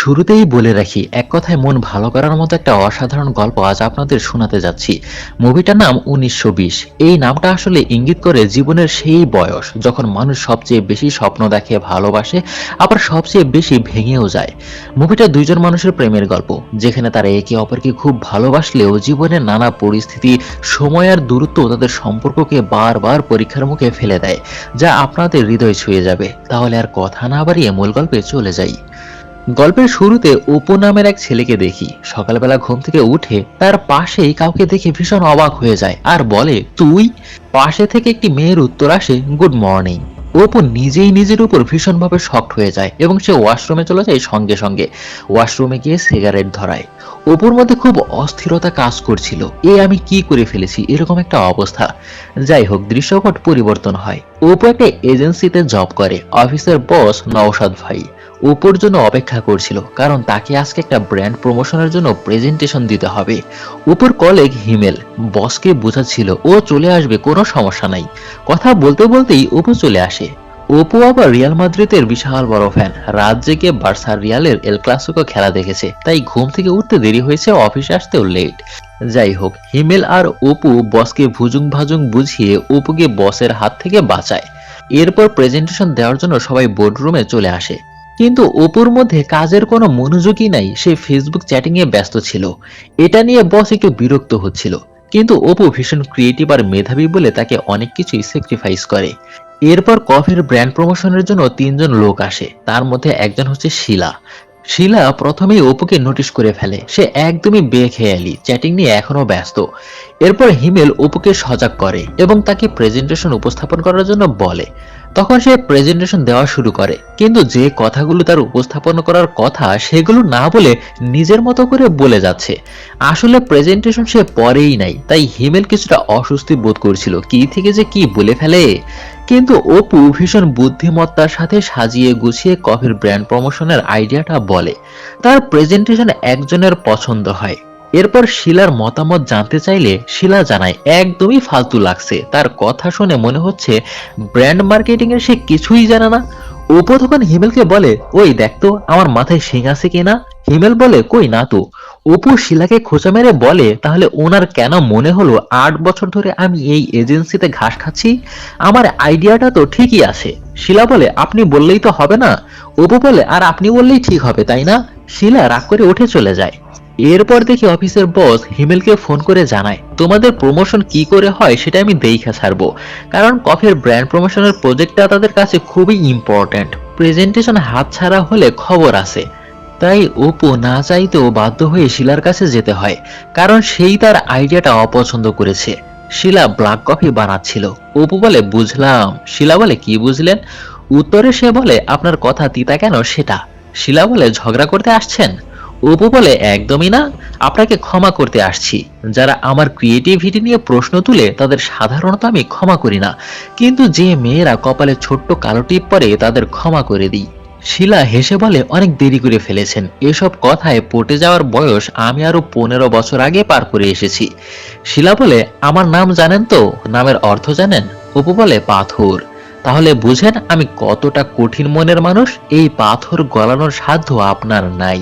শুরুতেই বলে রাখি, এক কথায় মন ভালো করার মতো একটা অসাধারণ গল্প আজ আপনাদের শোনাতে যাচ্ছি। মুভিটার নাম ১৯২০। এই নামটা আসলে ইঙ্গিত করে জীবনের সেই বয়স যখন মানুষ সবচেয়ে বেশি স্বপ্ন দেখে, ভালোবাসে, আবার সবচেয়ে বেশি ভেঙেও যায়। মুভিটা দুইজন মানুষের প্রেমের গল্প, যেখানে তারা একে অপরকে খুব ভালোবাসলেও জীবনের নানা পরিস্থিতি, সময় আর দূরত্ব তাদের সম্পর্ককে বারবার পরীক্ষার মুখে ফেলে দেয়, যা আপনাদের হৃদয় ছুঁয়ে যাবে। তাহলে আর কথা না বাড়িয়ে মূল গল্পে চলে যাই। গল্পের শুরুতে অপু নামের এক ছেলেকে দেখি। সকালবেলা ঘুম থেকে উঠে তার পাশেই কাউকে দেখে ভীষণ অবাক হয়ে যায় আর বলে, তুই? পাশে থেকে একটি মেয়ের উত্তর আসে, গুড মর্নিং। অপু নিজেই নিজের উপর ভীষণভাবে শকড হয়ে যায় এবং সে ওয়াশরুমে চলে যায়। সঙ্গে সঙ্গে ওয়াশরুমে গিয়ে সিগারেট ধরায়। অপুর মধ্যে খুব অস্থিরতা কাজ করছিল, আমি কি করে ফেলেছি, এরকম একটা অবস্থা। যাই হোক, দৃশ্যপট পরিবর্তন হয়। অপু একটা এজেন্সিতে জব করে। অফিসের বস নওশাদ ভাই অপুর জন্য অপেক্ষা করছিল, কারণ তাকে আজকে একটা ব্র্যান্ড প্রমোশনের জন্য প্রেজেন্টেশন দিতে হবে। অপুর কলিগ হিমেল বসকে বোঝাচ্ছিল ও চলে আসবে, কোনো সমস্যা নাই। কথা বলতে বলতেই অপু চলে আসে। অপু আবার রিয়াল মাদ্রিদের বিশাল বড় ফ্যান। রাত জেগে বার্সা রিয়ালের এল ক্লাসিকো খেলা দেখেছে, তাই ঘুম থেকে উঠতে দেরি হয়েছে, অফিসে আসতেও লেট। যাই হোক, হিমেল আর অপু বসকে ভুজুং ভাজুং বুঝিয়ে অপুকে বসের হাত থেকে বাঁচায়। এরপর প্রেজেন্টেশন দেওয়ার জন্য সবাই বোর্ডরুমে চলে আসে। কিন্তু অপুর মধ্যে কাজের কোনো মনোযোগই নাই, সে ফেসবুক চ্যাটিং এ ব্যস্ত ছিল। এটা নিয়ে বস একটু বিরক্ত হচ্ছিল, কিন্তু অপু ভীষণ ক্রিয়েটিভ আর মেধাবী বলে তাকে অনেক কিছুই স্যাক্রিফাইস করে। এরপর কফির ব্র্যান্ড প্রমোশনের জন্য তিনজন লোক আসে, তার মধ্যে একজন হচ্ছে শিলা। শিলা প্রথমেই অপুকে নোটিশ করে ফেলে, সে একদমই বেখেয়ালি, চ্যাটিং নিয়ে এখনো ব্যস্ত। এরপর হিমেল অপুকে সজাগ করে এবং তাকে প্রেজেন্টেশন উপস্থাপন করার জন্য বলে। তখন সে প্রেজেন্টেশন দেওয়া শুরু করে, কিন্তু যে কথাগুলো তার উপস্থাপন করার কথা সেগুলো না বলে নিজের মতো করে বলে যাচ্ছে। আসলে প্রেজেন্টেশন সে পড়েই নাই, তাই হিমেল কিছুটা অস্বস্তি বোধ করছিল, কি থেকে যে কি বলে ফেলে। কিন্তু অপু ভীষণ বুদ্ধিমত্তার সাথে সাজিয়ে গুছিয়ে কফির ব্র্যান্ড প্রমোশনের আইডিয়াটা বলে। তার প্রেজেন্টেশন একজনের পছন্দ হয়। এরপর শিলার মতামত জানতে চাইলে শিলা জানায় একদমই ফালতু লাগছে, তার কথা শুনে মনে হচ্ছে ব্র্যান্ড মার্কেটিং এর সে কিছুই জানে না। অপু তখন হিমেলকে বলে, ওই দেখতো আমার মাথায় শিং আছে কিনা। হিমেল বলে, কই না তো। অপু শিলাকে খোঁচা মেরে বলে, তাহলে ওনার কেন মনে হলো ৮ বছর ধরে আমি এই এজেন্সিতে ঘাস খাচ্ছি? আমার আইডিয়াটা তো ঠিকই আছে। শিলা বলে, আপনি বললেই তো হবে না। অপু বলে, আর আপনি বললেই ঠিক হবে, তাই না? শিলা রাগ করে উঠে চলে যায়। এরপর দেখি অফিসের বস হিমেলকে ফোন করে জানায়, তোমাদের প্রমোশন কি করে হয় সেটা আমি দেইখা ছাড়বো, কারণ কফির ব্র্যান্ড প্রমোশনের প্রজেক্টটা তাদের কাছে খুবই ইম্পর্ট্যান্ট। প্রেজেন্টেশন হাতছাড়া হলে খবর আছে। তাই অপু না চাইতেও বাধ্য হয়ে শিলার কাছে যেতে হয়, কারণ সেই তার আইডিয়াটা অপছন্দ করেছে। শিলা ব্ল্যাক কফি বানাচ্ছিল। অপু বলে, বুঝলাম। শিলা বলে, কি বুঝলেন? উত্তরে সে বলে, আপনার কথা তিতা কেন সেটা। শিলা বলে, ঝগড়া করতে আসছেন? অপু বলে, একদমই না, আপনাকে ক্ষমা করতে আসছি। যারা আমার ক্রিয়েটিভিটি নিয়ে প্রশ্ন তুলে তাদের সাধারণত আমি ক্ষমা করি না, কিন্তু যে মেয়েরা কপালে ছোট্ট কালো টিপ পরে তাদের ক্ষমা করে দিই। শিলা হেসে বলে, অনেক দেরি করে ফেলেছেন, এসব কথায় পটে যাওয়ার বয়স আমি আরো 15 বছর আগে পার করে এসেছি। শিলা বলে, আমার নাম জানেন তো? নামের অর্থ জানেন? অপু বলে, পাথর। তাহলে বুঝেন আমি কতটা কঠিন মনের মানুষ। এই পাথর গলানোর সাধ্য আপনার নাই।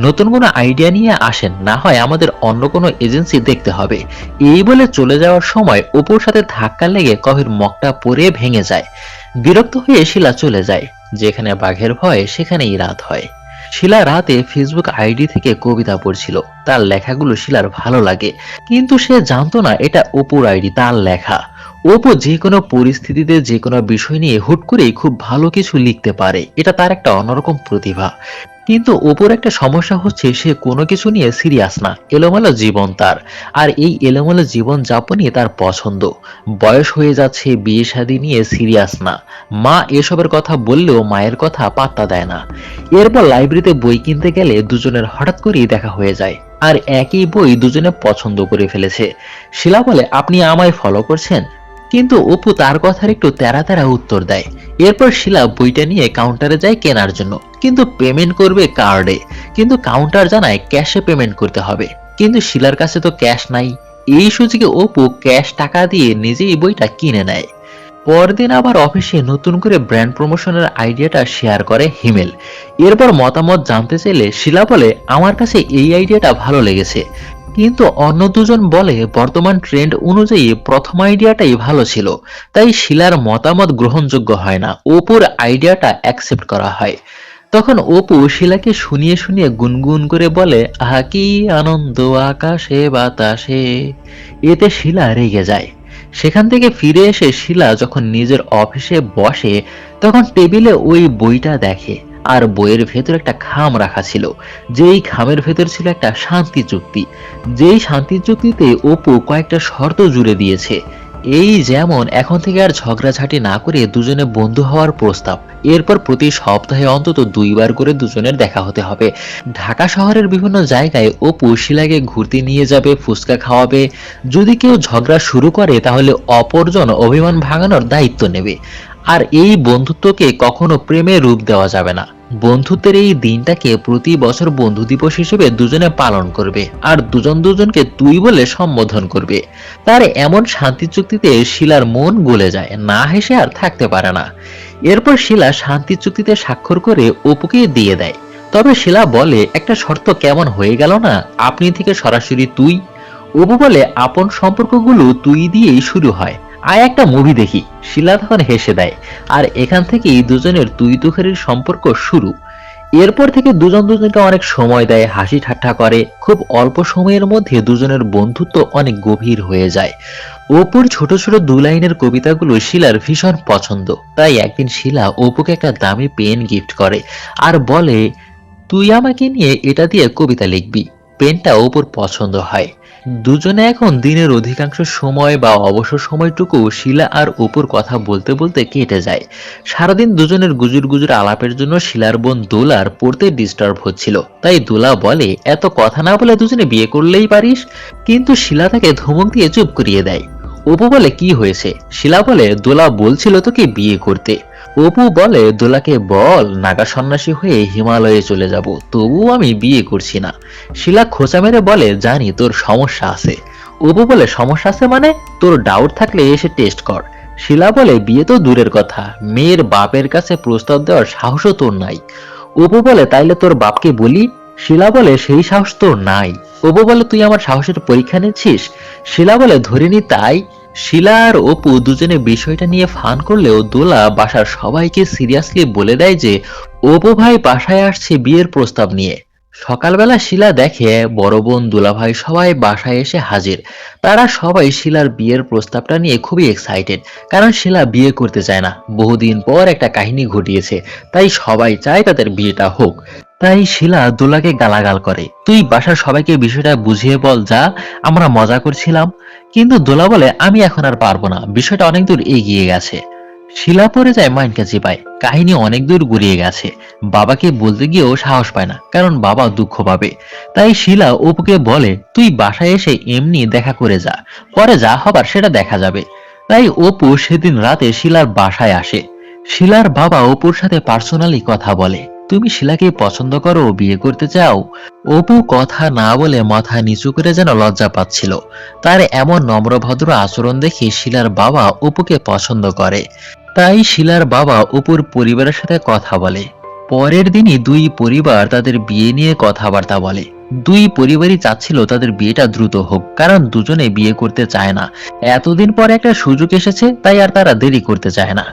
নতুন কোনো আইডিয়া নিয়ে আসেন, না হয় আমাদের অন্য কোনো এজেন্সি দেখতে হবে। এই বলে চলে যাওয়ার সময় অপুর সাথে ধাক্কা লেগে কফির মগটা পড়ে ভেঙে যায়। বিরক্ত হয়ে শিলা চলে যায়। যেখানে বাঘের ভয় সেখানেই রাত হয়। শিলা রাতে ফেসবুক আইডি থেকে কবিতা পড়ছিল। তার লেখাগুলো শিলার ভালো লাগে, কিন্তু সে জানতো না এটা অপুর আইডি, তার লেখা। অপু যে কোনো পরিস্থিতিতে যে কোনো বিষয় নিয়ে হুট করেই খুব ভালো কিছু লিখতে পারে, এটা তার একটা অন্যরকম প্রতিভা। কিন্তু অপুর একটা সমস্যা হচ্ছে, সে কোনো কিছু নিয়ে সিরিয়াস না, এলোমেলো জীবন তার। আর এই এলোমেলো জীবন যাপনই তার পছন্দ। বয়স হয়ে যাচ্ছে, বিয়ে শাদী নিয়ে সিরিয়াস না। মা এসবের কথা বললেও মায়ের কথা পাত্তা দেয় না। এরপর লাইব্রেরিতে বই কিনতে গেলে দুজনের হঠাৎ করেই দেখা হয়ে যায়, আর একই বই দুজনে পছন্দ করে ফেলেছে। শিলা বলে, আপনি আমায় ফলো করছেন? কিন্তু অপু তার কথার একটু তেরা তেরা উত্তর দেয়। এরপর শিলা বইটা নিয়ে কাউন্টারে যায় কেনার জন্য, কিন্তু পেমেন্ট করবে কার্ডে। কিন্তু কাউন্টার জানায় ক্যাশে পেমেন্ট করতে হবে, কিন্তু শিলার কাছে তো ক্যাশ নাই। এই সুযোগে অপু ক্যাশ টাকা দিয়ে নিজেই বইটা কিনে নেয়। পরদিন আবার অফিসে নতুন করে ব্র্যান্ড প্রমোশনের আইডিয়াটা শেয়ার করে হিমেল। এরপর মতামত জানতে চাইলে শিলা বলে, আমার কাছে এই আইডিয়াটা ভালো লেগেছে, কিন্তু অন্য দুজন বলে বর্তমান ট্রেন্ড অনুযায়ী প্রথম আইডিয়াটাই ভালো ছিল। তাই শিলার মতামত গ্রহণযোগ্য হয় না, অপুর আইডিয়াটা অ্যাকসেপ্ট করা হয়। তখন অপু শিলাকে শুনিয়ে শুনিয়ে গুনগুন করে বলে, আহা কি আনন্দ আকাশে বাতাসে। এতে শিলা রেগে যায়। সেখান থেকে ফিরে এসে শিলা যখন নিজের অফিসে বসে, তখন টেবিলে ওই বইটা দেখে। আর বইয়ের ভেতর একটা খাম রাখা ছিল, যেই খামের ভেতর ছিল একটা শান্তি চুক্তি। যেই শান্তি চুক্তিতে অপু কয়েকটা শর্ত জুড়ে দিয়েছে। এই যেমন এখন থেকে আর ঝগড়াঝাটি না করে দুজনে বন্ধু হওয়ার প্রস্তাব। এরপর প্রতি সপ্তাহে অন্তত 2বার করে দুজনের দেখা হতে হবে। ঢাকা শহরের বিভিন্ন জায়গায় অপু শিলাকে ঘুরতে নিয়ে যাবে, ফুচকা খাওয়াবে। যদি কেউ ঝগড়া শুরু করে তাহলে অপরজন অভিমান ভাঙানোর দায়িত্ব নেবে। আর এই বন্ধুত্বকে কখনো প্রেমে রূপ দেওয়া যাবে না। বন্ধুত্বের এই দিনটাকে প্রতি বছর বন্ধু দিবস হিসেবে দুজনে পালন করবে, আর দুজন দুজনকে তুই বলে সম্বোধন করবে। তার এমন শান্তি চুক্তিতে শিলার মন গলে যায়, না হেসে আর থাকতে পারে না। এরপর শিলা শান্তি চুক্তিতে স্বাক্ষর করে অপুকে দিয়ে দেয়। তবে শিলা বলে, একটা শর্ত কেমন হয়ে গেল না, আপনি থেকে সরাসরি তুই। অপু বলে, আপন সম্পর্কগুলো তুই দিয়েই শুরু হয়, আয় একটা মুভি দেখি। শিলা তখন হেসে দেয়। আর এখান থেকেই দুজনের তুই তুকারির সম্পর্ক শুরু। এরপর থেকে দুজন দুজনকে অনেক সময় দেয়, হাসি ঠাট্টা করে। খুব অল্প সময়ের মধ্যে দুজনের বন্ধুত্ব অনেক গভীর হয়ে যায়। অপুর ছোট ছোট 2 লাইনের কবিতাগুলো শিলার ভীষণ পছন্দ। তাই একদিন শিলা অপুকে একটা দামি পেন গিফট করে আর বলে, তুই আমাকে নিয়ে এটা দিয়ে কবিতা লিখবি। পেনটা অপুর পছন্দ হয়। দুজনে এখন দিনের অধিকাংশ সময় বা অবসর সময়টুকু শিলা আর অপুর কথা বলতে বলতে কেটে যায়। সারাদিন দুজনের গুজুর গুজুর আলাপের জন্য শিলার বোন দোলার পড়তে ডিস্টার্ব হচ্ছিল। তাই দোলা বলে, এত কথা না বলে দুজনে বিয়ে করলেই পারিস। কিন্তু শিলা তাকে ধমক দিয়ে চুপ করিয়ে দেয়। অপু বলে, কি হয়েছে? শিলা বলে, দোলা বলছিল তোকে বিয়ে করতে। অপু বলে, দোলাকে বল নাগা সন্ন্যাসী হয়ে হিমালয়ে চলে যাব, তবুও আমি বিয়ে করছি না। শিলা খোঁচা মেরে বলে, জানি তোর সমস্যা আছে। অপু বলে, সমস্যা আছে মানে? তোর ডাউট থাকলে এসে টেস্ট কর। শিলা বলে, বিয়ে তো দূরের কথা, মেয়ের বাপের কাছে প্রস্তাব দেওয়ার সাহসও তোর নাই। অপু বলে, তাইলে তোর বাপকে বলি। শিলা বলে, সেই সাহস তোর নাই। অপু বলে, তুই আমার সাহসের পরীক্ষা নিচ্ছিস? শিলা বলে, ধরিনি তাই। শিলা আর অপু দুজনে বিষয়টা নিয়ে ফান করলেও দোলা বাসার সবাইকে সিরিয়াসলি বলে দেয় যে অপু ভাই বাসায় আসছে বিয়ের প্রস্তাব নিয়ে। সকালবেলা শিলা দেখে বড় বোন, দুলাভাই সবাই বাসায় এসে হাজির। তারা সবাই শিলার বিয়ের প্রস্তাবটা নিয়ে খুবই এক্সাইটেড, কারণ শিলা বিয়ে করতে চায় না, বহুদিন পর একটা কাহিনী ঘটিয়েছে। তাই সবাই চায় তাদের বিয়েটা হোক। তাই শিলা দোলাকে গালাগাল করে, তুই বাসার সবাইকে বিষয়টা বুঝিয়ে বল যা, আমরা মজা করছিলাম। কিন্তু দোলা বলে, আমি এখন আর পারবো না, বিষয়টা অনেক দূর এগিয়ে গেছে। শিলা পড়ে যায় মাইনকা চিপায়, কাহিনী অনেক দূর গড়িয়ে গেছে। বাবাকে বলতে গিয়েও সাহস পায় না, কারণ বাবা দুঃখ পাবে। তাই শিলা অপুকে বলে, তুই বাসায় এসে এমনি দেখা করে যা, পরে যা হবার সেটা দেখা যাবে। তাই অপু সেদিন রাতে শিলার বাসায় আসে। শিলার বাবা অপুর সাথে পার্সোনালি কথা বলে, তুমি শিলাকে পছন্দ করো, বিয়ে করতে চাও? অপু কথা না বলে মাথা নিচু করে যেন লজ্জা পাচ্ছিল। তার এমন নম্রভদ্র আচরণ দেখে শিলার বাবা অপুকে পছন্দ করে। তাই শিলার বাবা অপুর পরিবারের সাথে কথা বলে। পরের দিনই দুই পরিবার তাদের বিয়ে নিয়ে কথাবার্তা বলে। দুই পরিবারই চাচ্ছিল তাদের বিয়েটা দ্রুত হোক, কারণ দুজনে বিয়ে করতে চায় না। এতদিন পরে একটা সুযোগ এসেছে, তাই আর তারা দেরি করতে চায় না।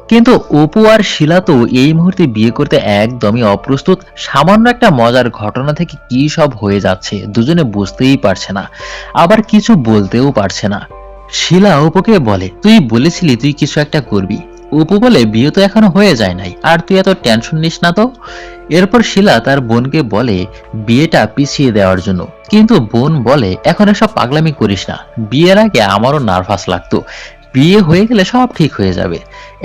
কিন্তু অপু আর শিলা তো এই মুহূর্তে বিয়ে করতে একদমই অপ্রস্তুত। সামান্য একটা মজার ঘটনা থেকে কি সব হয়ে যাচ্ছে দুজনে বুঝতেই পারছে না, আবার কিছু বলতেও পারছে না। শিলা অপুকে বলে, তুই বলেছিলি তুই কিছু একটা করবি। অপু বলে, বিয়ে তো এখনো হয়ে যায় নাই, আর তুই এত টেনশন নিস না তো। এরপর শিলা তার বোনকে বলে বিয়েটা পিছিয়ে দেওয়ার জন্য, কিন্তু বোন বলে, এখন এসব পাগলামি করিস না, বিয়ের আগে আমারও নার্ভাস লাগতো, বিয়ে হয়ে গেলে সব ঠিক হয়ে যাবে।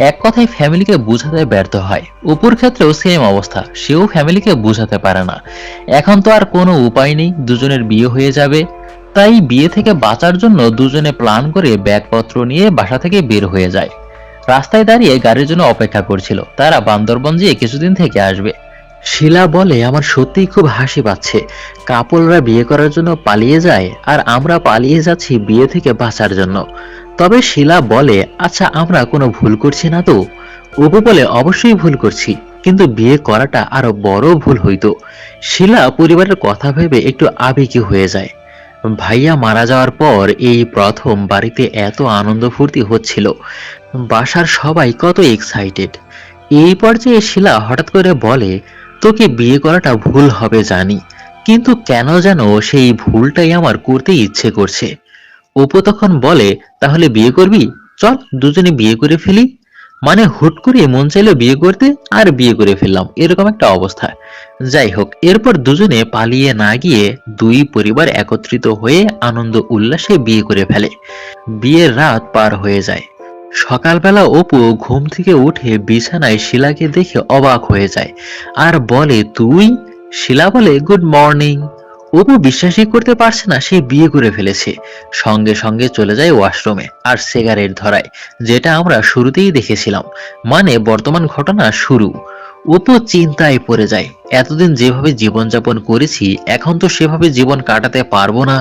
এক কথায় ফ্যামিলিকে বোঝাতে ব্যর্থ হয়। অপুর ক্ষেত্রেও সেম অবস্থা, সেও ফ্যামিলিকে বোঝাতে পারে না। এখন তো আর কোনো উপায় নেই, দুজনের বিয়ে হয়ে যাবে। তাই বিয়ে থেকে বাঁচার জন্য দুজনে প্ল্যান করে ব্যাগপত্র নিয়ে বাসা থেকে বের হয়ে যায়। রাস্তায় দাঁড়িয়ে গাড়ির জন্য অপেক্ষা করছিল, তারা বান্দরবন যেয়ে কিছুদিন থেকে আসবে। শিলা বলে, আমার সত্যিই খুব হাসি পাচ্ছে, কাপলরা বিয়ে করার জন্য পালিয়ে যায় আর আমরা পালিয়ে যাচ্ছি বিয়ে থেকে বাঁচার জন্য। তবে শিলা বলে, আচ্ছা আমরা কোনো ভুল করছি না তো? অপু বলে, অবশ্যই ভুল করছি, কিন্তু বিয়ে করাটা আরো বড় ভুল হইতো। শিলা পরিবারের কথা ভেবে একটু আবেগী হয়ে যায়। ভাইয়া মারা যাওয়ার পর এই প্রথম বাড়িতে এত আনন্দ ফুর্তি হচ্ছিল, বাসার সবাই কত এক্সাইটেড। এই পর্যায়ে শিলা হঠাৎ করে বলে, তোকে বিয়ে করাটা ভুল হবে জানি, কিন্তু কেন যেন সেই ভুলটাই আমার করতে ইচ্ছে করছে। অপু তখন বলে, তাহলে বিয়ে করবি? চল দুজনে বিয়ে করে ফেলি। মানে হুট করে মন চাইলো বিয়ে করতে, আর বিয়ে করে ফেললাম, এরকম একটা অবস্থা। যাই হোক, এরপর দুজনে পালিয়ে না গিয়ে দুই পরিবার একত্রিত হয়ে আনন্দ উল্লাসে বিয়ে করে ফেলে। বিয়ের রাত পার হয়ে যায়। সকালবেলা অপু ঘুম থেকে উঠে বিছানায় শিলাকে দেখে অবাক হয়ে যায় আর বলে, তুই? শিলা বলে, গুড মর্নিং। অপু বিশ্বাসই করতে পারছে না সে বিয়ে করে ফেলেছে। সঙ্গে সঙ্গে চলে যায় ওয়াশরুমে আর সিগারেট ধরায়, যেটা আমরা শুরুতেই দেখেছিলাম। মানে বর্তমান ঘটনা শুরু। অপু চিন্তায় পড়ে যায়, এতদিন যেভাবে জীবনযাপন করেছি এখন তো সেভাবে জীবন কাটাতে পারবো না,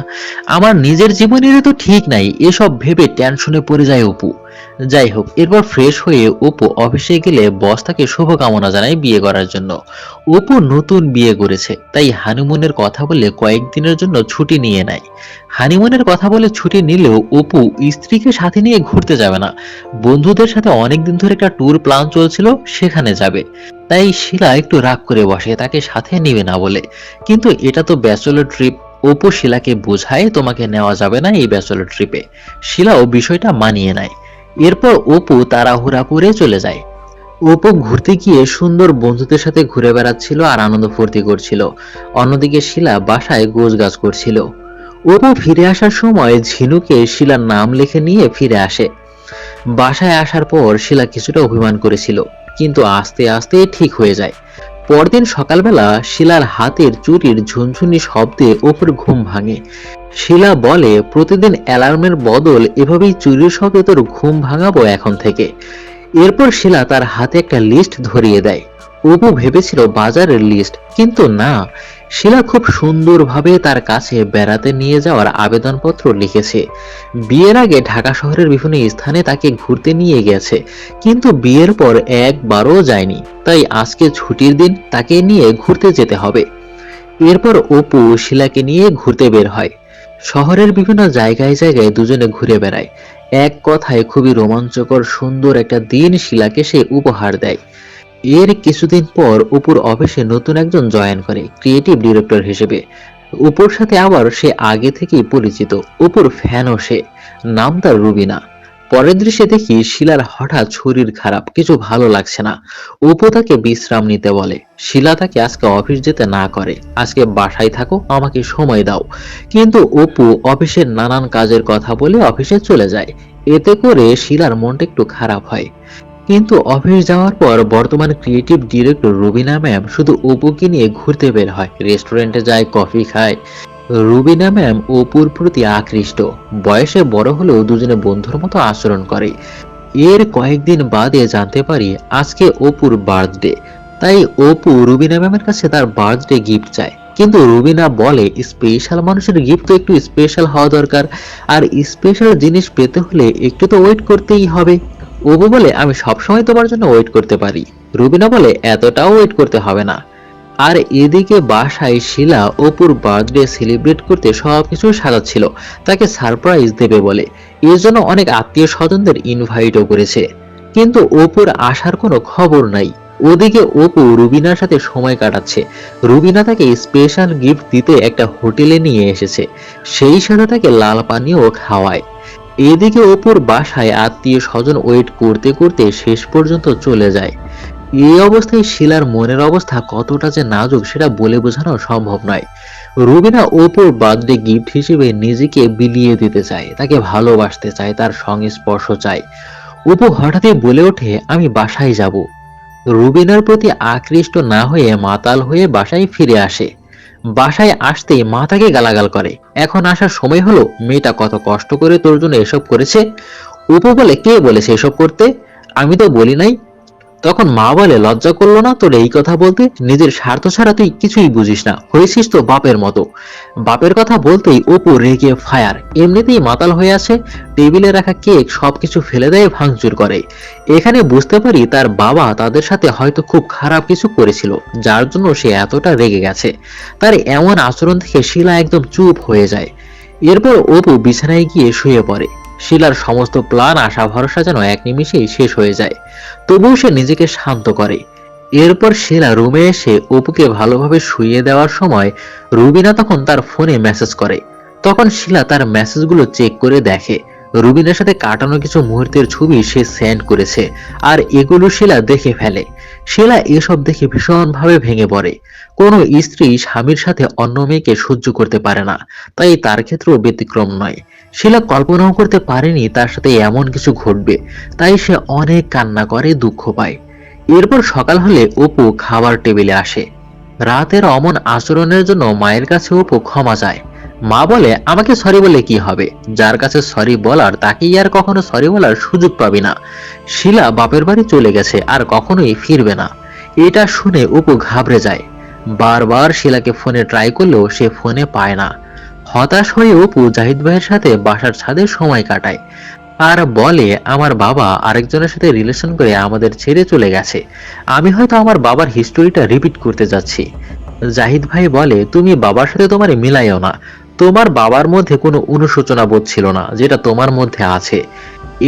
আমার নিজের জীবনেরও তো ঠিক নাই, এসব ভেবে টেনশনে পড়ে যায় অপু। যাই হোক, এরপর ফ্রেশ হয়ে অপু অফিসে গেলে বস তাকে শুভকামনা জানায় বিয়ে করার জন্য। অপু নতুন বিয়ে করেছে, তাই হানিমুনের কথা বলে কয়েকদিনের জন্য ছুটি নিয়ে নেয়। হানিমুনের কথা বলে ছুটি নিলেও অপু স্ত্রীকে সাথে নিয়ে ঘুরতে যাবে না। বন্ধুদের সাথে অনেকদিন ধরে একটা ট্যুর প্ল্যান চলছিল, সেখানে যাবে। তাই শিলা একটু রাগ করে বসে, তাকে সাথে নিবে না বলে। কিন্তু এটা তো ব্যাচেলর ট্রিপ। অপু শিলাকে বোঝায়, তোমাকে নেওয়া যাবে না এই ব্যাচেলর ট্রিপে। শিলাও বিষয়টা মানিয়ে নেয়। এরপর অপু তাড়াহুড়া করে চলে যায়। অপু ঘুরতে গিয়ে সুন্দর বন্ধুদের সাথে ঘুরে বেড়াচ্ছিল আর আনন্দ ফুর্তি করছিল। অন্যদিকে শিলা বাসায় গোছগাছ করছিল। অপু ফিরে আসার সময় ঝিনুকে শিলার নাম লিখে নিয়ে ফিরে আসে। বাসায় আসার পর শিলা কিছুটা অভিমান করেছিল, কিন্তু আস্তে আস্তে ঠিক হয়ে যায়। পরদিন সকালবেলা শিলার হাতের চুরির ঝুনঝুনি শব্দে অপুর ঘুম ভাঙে। শিলা বলে, প্রতিদিন অ্যালার্মের বদল এভাবেই চুরির শব্দে তোর ঘুম ভাঙাবো এখন থেকে। এরপর শিলা তার হাতে একটা লিস্ট ধরিয়ে দেয়। অপু ভেবেছিল বাজারের লিস্ট, কিন্তু না, শিলা খুব সুন্দরভাবে তার কাছে বেড়াতে নিয়ে যাওয়ার আবেদনপত্র লিখেছে। বিয়ের আগে ঢাকা শহরের বিভিন্ন স্থানে তাকে ঘুরতে নিয়ে গেছে, কিন্তু বিয়ের পর একবারও যায়নি, তাই আজকে ছুটির দিন তাকে নিয়ে ঘুরতে যেতে হবে। এরপর অপু শিলাকে নিয়ে ঘুরতে বের হয়। শহরের বিভিন্ন জায়গায় জায়গায় দুজনে ঘুরে বেড়ায়। এক কথায় খুবই রোমাঞ্চকর সুন্দর একটা দিন শিলাকে সে উপহার দেয়। এর কিছুদিন পর অপুর অফিসে নতুন একজন জয়েন করে ক্রিয়েটিভ ডিরেক্টর হিসেবে। অপুর সাথে আবার সে আগে থেকেই পরিচিত, অপুর ফ্যানও সে। নাম তার রুবিনা। পরের দৃশ্যে দেখি শিলার হঠাৎ শরীর খারাপ, কিছু ভালো লাগছে না। অপু তাকে বিশ্রাম নিতে বলে। শিলা তাকে আজকে অফিস যেতে না করে, আজকে বাসায় থাকো, আমাকে সময় দাও। কিন্তু অপু অফিসের নানান কাজের কথা বলে অফিসে চলে যায়। এতে করে শিলার মনটা একটু খারাপ হয়। কিন্তু অফিস যাওয়ার পর বর্তমান ক্রিয়েটিভ ডিরেক্টর রুবিনা ম্যাম শুধু অপুকে নিয়ে ঘুরতে বের হয়, রেস্টুরেন্টে যায়, কফি খায়। রুবিনা ম্যাম অপুর প্রতি আকৃষ্ট। বয়সে বড় হলেও দুজনে বন্ধুর মতো আচরণ করে। এর কয়েকদিন বাদে জানতে পারি আজকে অপুর বার্থডে। তাই অপু রুবিনা ম্যামের কাছে তার বার্থডে গিফট চায়, কিন্তু রুবিনা বলে, স্পেশাল মানুষের গিফট তো একটু স্পেশাল হওয়া দরকার, আর স্পেশাল জিনিস পেতে হলে একটু তো ওয়েট করতেই হবে। অপু বলে, আমি সবসময় তোমার জন্য ওয়েট করতে পারি। রুবিনা বলে, এতটাও ওয়েট করতে হবে না। আর এদিকে বাসায় শিলা অপুর বার্থডে সেলিব্রেট করতে সবকিছু সাজাচ্ছিল, তাকে সারপ্রাইজ দেবে বলে। এর জন্য অনেক আত্মীয় স্বজনদের ইনভাইটও করেছে, কিন্তু অপুর আসার কোনো খবর নাই। ওদিকে অপু রুবিনার সাথে সময় কাটাচ্ছে। রুবিনা তাকে স্পেশাল গিফট দিতে একটা হোটেলে নিয়ে এসেছে, সেই সাথে তাকে লাল পানীয় খাওয়ায়। এদিকে অপুর বাসায় আত্মীয় স্বজন ওয়েট করতে করতে শেষ পর্যন্ত চলে যায়। এই অবস্থায় শিলার মনের অবস্থা কতটা যে নাজুক সেটা বলে বোঝানো সম্ভব নয়। রুবিনা অপুর বার্থডে গিফট হিসেবে নিজেকে বিলিয়ে দিতে চায়, তাকে ভালোবাসতে চায়, তার সংস্পর্শ চায়। অপু হঠাৎই বলে ওঠে, আমি বাসায় যাব। রুবিনার প্রতি আকৃষ্ট না হয়ে মাতাল হয়ে বাসায় ফিরে আসে। বাসায় আসতেই মা তাকে গালাগাল করে, এখন আসার সময় হলো, মেয়েটা কত কষ্ট করে তোর জন্য এসব করেছে। অপু বলে, কে বলেছে এসব করতে? আমি তো বলি নাই। তখন মা বলে, লজ্জা করলো না তোর এই কথা বলতে? নিজের স্বার্থ ছাড়া তুই কিছুই বুঝিস না, হয়েছিস তো বাপের মতো। বাপের কথা বলতেই অপু রেগে ফায়ার। এমনিতেই মাতাল হয়ে আছে, টেবিলে রাখা কেক সবকিছু ফেলে দেয়, ভাঙচুর করে। এখানে বুঝতে পারি তার বাবা তাদের সাথে হয়তো খুব খারাপ কিছু করেছিল, যার জন্য সে এতটা রেগে গেছে। তার এমন আচরণ থেকে শিলা একদম চুপ হয়ে যায়। এরপর অপু বিছানায় গিয়ে শুয়ে পড়ে। শিলার সমস্ত প্ল্যান, আশা ভরসা যেন এক নিমিষেই শেষ হয়ে যায়। তবুও সে নিজেকে শান্ত করে। এরপর শিলা রুমে এসে অপুকে ভালোভাবে শুইয়ে দেওয়ার সময় রুবিনা তখন তার ফোনে মেসেজ করে। তখন শিলা তার মেসেজগুলো চেক করে দেখে রুবিনার সাথে কাটানো কিছু মুহূর্তের ছবি সে সেন্ড করেছে, আর এগুলো শিলা দেখে ফেলে। শিলা এসব দেখে ভীষণভাবে ভেঙে পড়ে। কোনো স্ত্রী স্বামীর সাথে অন্য মেয়েকে সহ্য করতে পারে না, তাই তার ক্ষেত্রেও ব্যতিক্রম নয়। শিলা কল্পনাও করতে পারেনি তার সাথে এমন কিছু ঘটবে, তাই সে অনেক কান্না করে, দুঃখ পায়। এরপর সকাল হলে অপু খাবার টেবিলে আসে। রাতের অমন আচরণের জন্য মায়ের কাছে অপু ক্ষমা চায়। মা বলে, আমাকে সরি বলে কি হবে? যার কাছে সরি বলার তাকেই আর কখনো সরি বলার সুযোগ পাবি না। শিলা বাপের বাড়ি চলে গেছে, আর কখনোই ফিরবে না। এটা শুনে অপু ঘাবড়ে যায়। বারবার শিলাকে ফোনে ট্রাই করলেও সে ফোনে পায় না। হতাশ হয়ে অপু জাহিদ ভাইয়ের সাথে বাসার ছাদে সময় কাটায়, আর বলে, আমার বাবা আরেকজনের সাথে রিলেশন করে আমাদের ছেড়ে চলে গেছে। আমি হয়তো আমার বাবার হিস্টোরিটা রিপিট করতে যাচ্ছি। জাহিদ ভাই বলে, তুমি বাবার সাথে তোমার মিলাইও না। তোমার বাবার মধ্যে কোনো অনুশোচনা বোধ ছিল না, যেটা তোমার মধ্যে আছে।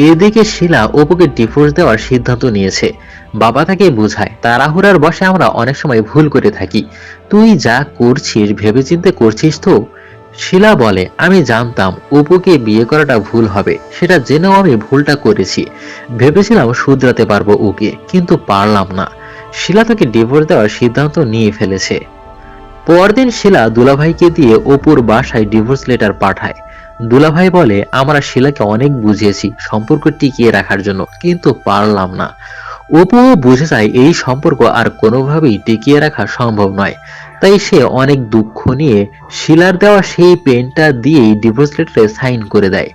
এদিকে শিলা অপুকে ডিভোর্স দেওয়ার সিদ্ধান্ত নিয়েছে। বাবা তাকে বোঝায়, তাড়াহুড়ার বশে আমরা অনেক সময় ভুল করে থাকি। তুই যা করছিস ভেবেচিন্তে করছিস তো? শিলা বলে, আমি জানতাম অপুকে বিয়ে করাটা ভুল হবে, সেটা জেনেও আমি ভুলটা করেছি। ভেবেছিলাম শুধরাতে পারবো ওকে, কিন্তু পারলাম না। শিলা তাকে ডিভোর্স দেওয়ার সিদ্ধান্ত নিয়ে ফেলেছে। পরদিন শিলা দুলাভাইকে দিয়ে অপুর বাসায় ডিভোর্স লেটার পাঠায়। দুলাভাই বলে, আমরা শিলাকে অনেক বুঝিয়েছি সম্পর্ক টিকিয়ে রাখার জন্য, কিন্তু পারলাম না। অপুও বুঝে যায় এই সম্পর্ক আর কোনোভাবেই টিকিয়ে রাখা সম্ভব নয়। তাই সে অনেক দুঃখ নিয়ে শিলার দেওয়া সেই পেনটা দিয়েই ডিভোর্স লেটারে সাইন করে দেয়।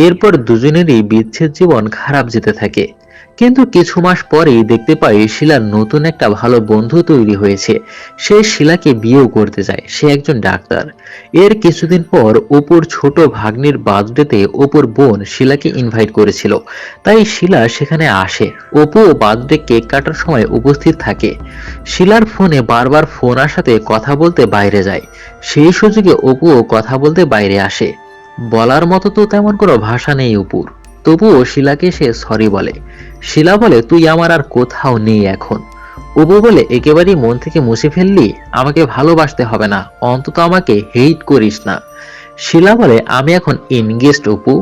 এরপর দুজনেরই বিচ্ছেদ জীবন খারাপ যেতে থাকে। কিন্তু কিছু মাস পরেই দেখতে পাই শিলার নতুন একটা ভালো বন্ধু তৈরি হয়েছে। সে শিলাকে বিয়েও করতে যায়, সে একজন ডাক্তার। এর কিছুদিন পর অপুর ছোট ভাগ্নির বার্থডেতে অপুর বোন শিলাকে ইনভাইট করেছিল, তাই শিলা সেখানে আসে। অপু বার্থডে কেক কাটার সময় উপস্থিত থাকে। শিলার ফোনে বারবার ফোন আসাতে কথা বলতে বাইরে যায়। সেই সুযোগে অপুও কথা বলতে বাইরে আসে। বলার মতো তো তেমন কোনো ভাষা নেই অপুর, তবুও শিলাকে সে সরি বলে। শিলা বলে, তুই আমার আর কোথাও নেই এখন। অপু বলে, একেবারেই মন থেকে মুছে ফেললি? আমাকে ভালোবাসতে হবে না, অন্তত আমাকে হেট করিস না। শিলা বলে, আমি এখন এনগেজড অপু।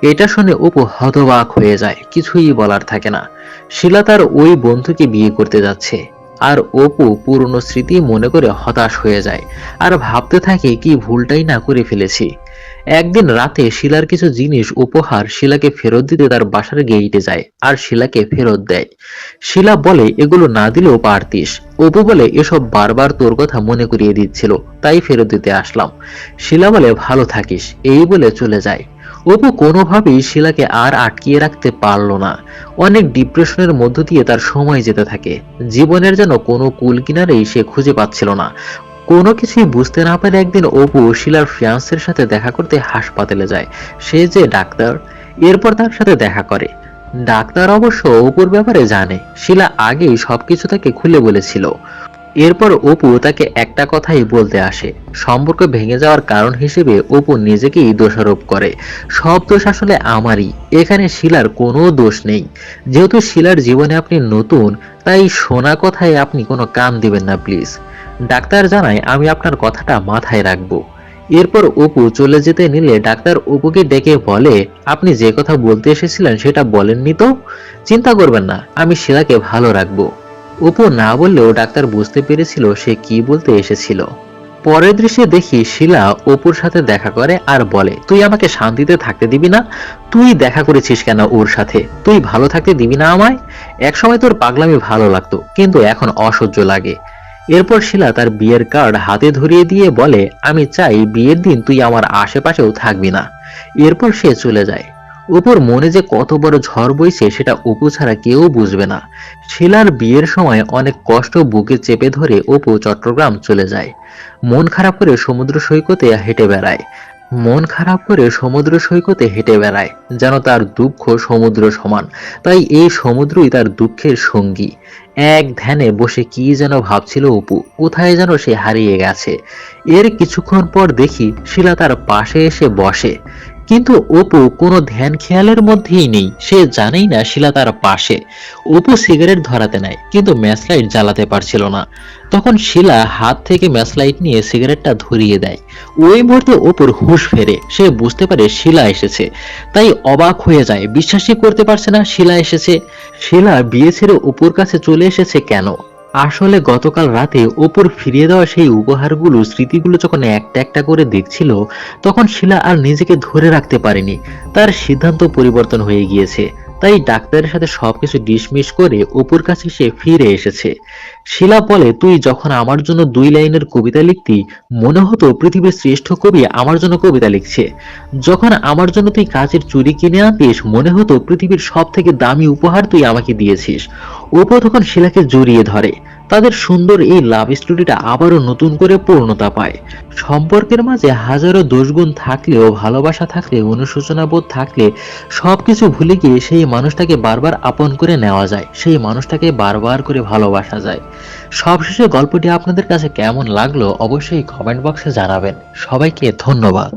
এটা শুনে অপু হতবাক হয়ে যায়, কিছুই বলার থাকে না। শিলা তার ওই বন্ধুকে বিয়ে করতে যাচ্ছে, আর অপু পুরনো স্মৃতি মনে করে হতাশ হয়ে যায়, আর ভাবতে থাকে কি ভুলটাই না করে ফেলেছি। একদিন রাতে শিলার কিছু জিনিস উপহার শিলাকে ফেরত দিতে তার বাসার গেইটে যায়, আর শিলাকে ফেরত দেয়। শিলা বলে, এগুলো না দিলেও পারতিস। অপু বলে, এসব বারবার তোর কথা মনে করিয়ে দিচ্ছিল, তাই ফেরত দিতে আসলাম। শিলা বলে, ভালো থাকিস, এই বলে চলে যায়। অপু কোনোভাবেই শিলাকে আর আটকিয়ে রাখতে পারল না। অনেক ডিপ্রেশনের মধ্য দিয়ে তার সময় যেতে থাকে। জীবনের যেন কোনো কুল কিনারেই সে খুঁজে পাচ্ছিল না। কোনো কিছুই বুঝতে না পারে একদিন অপু শিলার ফিয়ান্সের সাথে দেখা করতে হাসপাতালে যায়। সে যে ডাক্তার। এরপর তার সাথে দেখা করে। ডাক্তার অবশ্য অপুর ব্যাপারে জানে, শিলা আগেই সবকিছু তাকে খুলে বলেছিল। এরপর অপু তাকে একটা কথাই বলতে আসে। সম্পর্ক ভেঙে যাওয়ার কারণ হিসেবে অপু নিজেকেই দোষারোপ করে। সব দোষ আসলে আমারই, এখানে শিলার কোনো দোষ নেই। যেহেতু শিলার জীবনে আপনি নতুন, তাই শোনা কথায় আপনি কোনো কান দিবেন না প্লিজ। ডাক্তার জানায়, আমি আপনার কথাটা মাথায় রাখবো। এরপর অপু চলে যেতে নিলে ডাক্তার অপুকে ডেকে বলে, আপনি যে কথা বলতে এসেছিলেন সেটা বলেননি তো? চিন্তা করবেন না, আমি শিলাকে ভালো রাখবো। অপু না বললেও ডাক্তার বুঝতে পেরেছিল সে কি বলতে এসেছিল। পরের দৃশ্যে দেখি শিলা অপুর সাথে দেখা করে আর বলে, তুই আমাকে শান্তিতে থাকতে দিবি না? তুই দেখা করেছিস কেন ওর সাথে? তুই ভালো থাকতে দিবি না আমায়? একসময় তোর পাগলামি ভালো লাগতো, কিন্তু এখন অসহ্য লাগে। এরপর শিলা তার বিয়ের কার্ড হাতে ধরিয়ে দিয়ে বলে, আমি চাই বিয়ের দিন তুই আমার আশেপাশেও থাকবি না। এরপর সে চলে যায়। অপুর মনে যে কত বড় ঝড় বইছে সেটা অপু ছাড়া কেউ বুঝবে না। শিলার বিয়ের সময় অনেক কষ্ট বুকে চেপে ধরে অপু চট্টগ্রাম চলে যায়। মন খারাপ করে সমুদ্র সৈকতে হেঁটে বেড়ায়। মন খারাপ করে সমুদ্র সৈকতে হেঁটে বেড়ায়, যেন তার দুঃখ সমুদ্র সমান। তাই এই সমুদ্রই তার দুঃখের সঙ্গী। এক ধ্যানে বসে কি যেন ভাবছিল অপু, কোথায় যেন সে হারিয়ে গেছে। এর কিছুক্ষণ পর দেখি শিলা তার পাশে এসে বসে, কিন্তু অপু কোনো ধ্যান খেয়ালের মধ্যেই নেই। সে জানেই না শিলা তার পাশে। অপু সিগারেট ধরাতে নেয়, কিন্তু ম্যাচ লাইট জ্বালাতে পারছিল না। তখন শিলা হাত থেকে ম্যাচ লাইট নিয়ে সিগারেটটা ধরিয়ে দেয়। ওই মুহূর্তে অপুর হুঁশ ফেরে, সে বুঝতে পারে শিলা এসেছে। তাই অবাক হয়ে যায়, বিশ্বাসই করতে পারছে না শিলা এসেছে। শিলা বিয়ে ছেড়ে অপুর কাছে চলে এসেছে কেন? আসলে গতকাল রাতে অপুর ফিরিয়ে দেওয়া সেই উপহারগুলো, স্মৃতিগুলো যখন একটা একটা করে দেখছিল, তখন শিলা আর নিজেকে ধরে রাখতে পারেনি। তার সিদ্ধান্ত পরিবর্তন হয়ে গিয়েছে। তাই ডাক্তারের সাথে সবকিছু ডিসমিস করে অপুর কাছে সে ফিরে এসেছে। শিলা বলে, তুই যখন আমার জন্য 2 লাইনের কবিতা লিখতি, মনে হতো পৃথিবীর শ্রেষ্ঠ কবি আমার জন্য কবিতা লিখছে। যখন আমার জন্য তুই কাচের চুড়ি কিনে আনতিস, মনে হতো পৃথিবীর সব থেকে দামি উপহার তুই আমাকে দিয়েছিস। অপু তখন শিলাকে জড়িয়ে ধরে। তাদের সুন্দর এই লাভ স্টোরিটা আবারও নতুন করে পূর্ণতা পায়। সম্পর্কের মাঝে হাজারো দোষগুণ থাকলেও, ভালোবাসা থাকলে, অনুশোচনা বোধ থাকলে, সবকিছু ভুলে গিয়ে সেই মানুষটাকে বারবার আপন করে নেওয়া যায়, সেই মানুষটাকে বারবার করে ভালোবাসা যায়। সবশেষে গল্পটি আপনাদের কাছে কেমন লাগলো অবশ্যই কমেন্ট বক্সে জানাবেন। সবাইকে ধন্যবাদ।